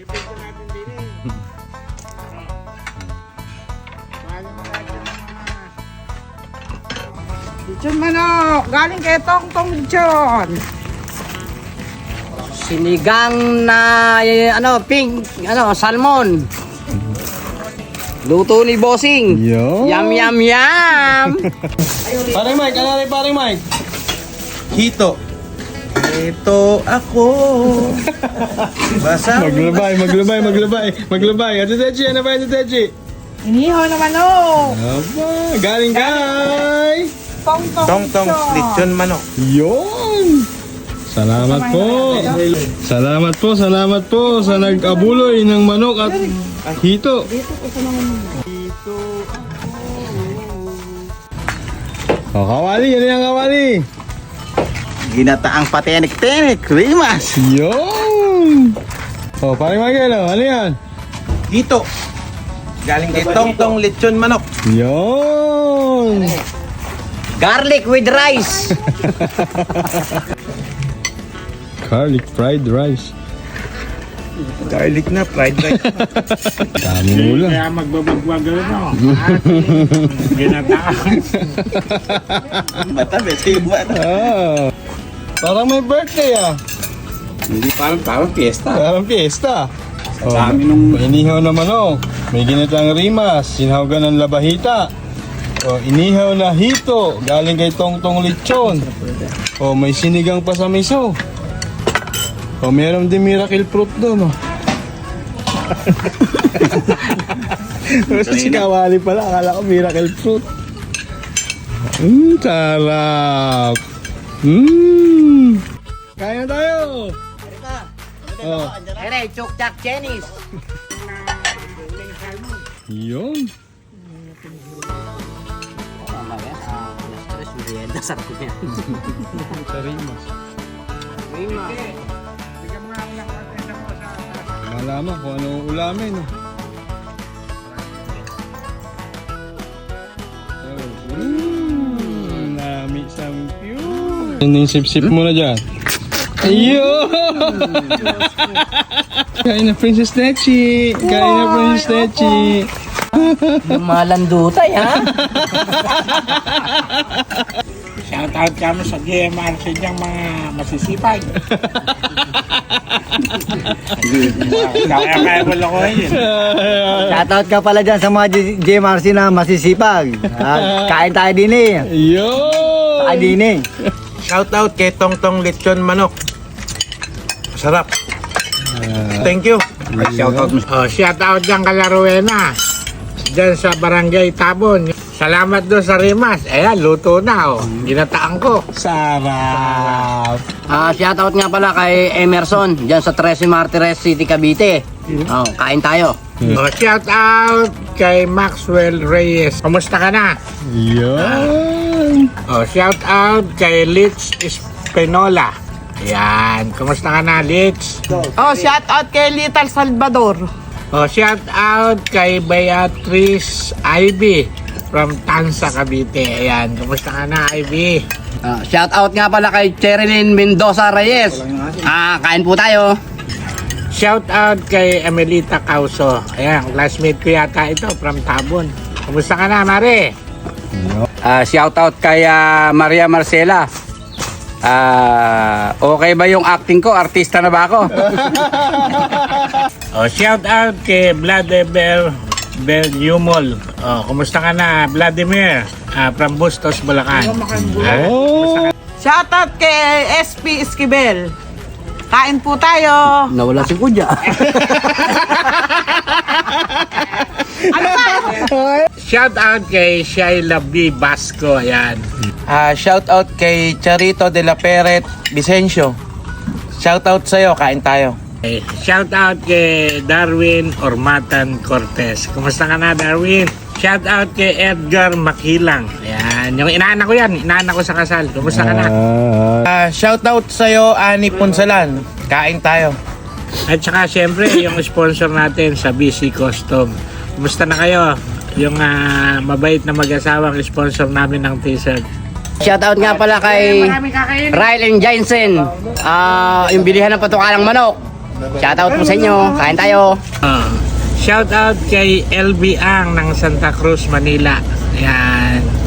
Ipito natin din eh. Mahal mo natin ang mga... Lechon manok! Galing kay Tongtong Lechon! Sinigang na pink, salmon. Luto ni Bossing. Yo. Yum yum yum. Paring Mike, ano rin paring Mike? Hito. Ito ako. Basa. Maglabay. Ate Techi, ano ba Ate Techi? Inihaw na manok! Aba, galing kay... Tongtong Lechon manok. Yun! Salamat po sa nag-abuloy ng manok at hito. Oh, kawali, yan yung kawali. Ginataang patenik-tenik. Rimas. Yun! Oh, paring Michael, ano yan? Hito. Galing kay Tongtong Lechon manok. Yun! Garlic with rice. Garlic fried rice. Garlic na, fried rice. Dami mo lang. Kaya magbabagwag no? Ginataan. Mata, betibo ano. Ah, parang may birthday ah. Hindi parang fiesta. Parang fiesta. Oh, dami nung- may inihaw na manok. May ginatang rimas. Sinawgan ng labahita. Oh, inihaw na hito. Galing kay Tongtong Lechon. Oh, may sinigang pa sa miso. Oh, meron din miracle fruit doon oh. Si kawali pala. Akala ko miracle fruit. Sarap. Kaya na tayo. Oh, Ere, chukchak Chinese. yun. Mamaya, stress merienda sa kuya. Sa rimas. Bigyan mo nga ako ng konti mo sa... Malaman kung ano ulamin. No? Nami sampiu. Yung sip-sip mo na dyan. Ayun! Kain na Princess Techi! Kain na Princess Techi! Yung mga landutay, ha? Shoutout kami sa GMRC niyang mga masisipag. Kaya ko lang ko yun. Shoutout ka pala dyan sa mga JMRC na masisipag. Kain tayo din eh. Ayun! Kain din eh. Shoutout kay Tongtong Lechon manok. Sarap. Thank you. Shoutout mo. Oh, shoutout dyan Kalaruena. Dyan sa Barangay Tabon. Salamat doon sa Rimas. Ayan, luto na oh. Ginataan ko. Sarap! Shoutout nga pala kay Emerson, dyan sa 13 Martires City, Cavite. Oh, kain tayo. Oh, shoutout kay Maxwell Reyes. Kumusta ka na? Yun! Oh, shoutout kay Litz Espinola. Ayan, kumusta ka na, Litz? Oh, shout out kay Little Salvador. Oh, shoutout kay Beatrice Ivy from Tansa, Cavite. Ayan, kumusta ka na, Ivy? Shoutout nga pala kay Cherilyn Mendoza Reyes. Kain po tayo. Shoutout kay Emelita Causo. Ayan, classmate ko yata ito from Tabon. Kumusta ka na, Mare? Shoutout kay Maria Marcela. Okay ba yung acting ko? Artista na ba ako? Oh, shoutout kay Vladimir Belyumol. Oh, kumusta ka na, Vladimir? From Bustos, Bulacan. Oh! Shout out kay SP Esquivel. Kain po tayo. Nawala si Kuya. Ano ba? Shoutout kay Shaila B. Basco. Ayan. Shoutout kay Charito de la Peret Vicencio. Shoutout sa'yo, kain tayo. Okay. Shoutout kay Darwin Ormatan Cortez. Kumusta ka na, Darwin? Shoutout kay Edgar Makilang. Ayan. Yung inaanak ko yan. Inaanak ko sa kasal. Kumusta ka na? Shoutout sa'yo, Ani Punsalan. Kain tayo. At saka syempre, yung sponsor natin sa BC Custom. Kumusta na kayo? Yung mabait na mag-asawang sponsor namin ng t-shirt. Shoutout nga pala kay Ryle and Jensen. Yung bilihan ng patukalang manok. Shoutout po sa inyo. Kain tayo. Shout out kay LB Ang ng Santa Cruz, Manila. Ayan.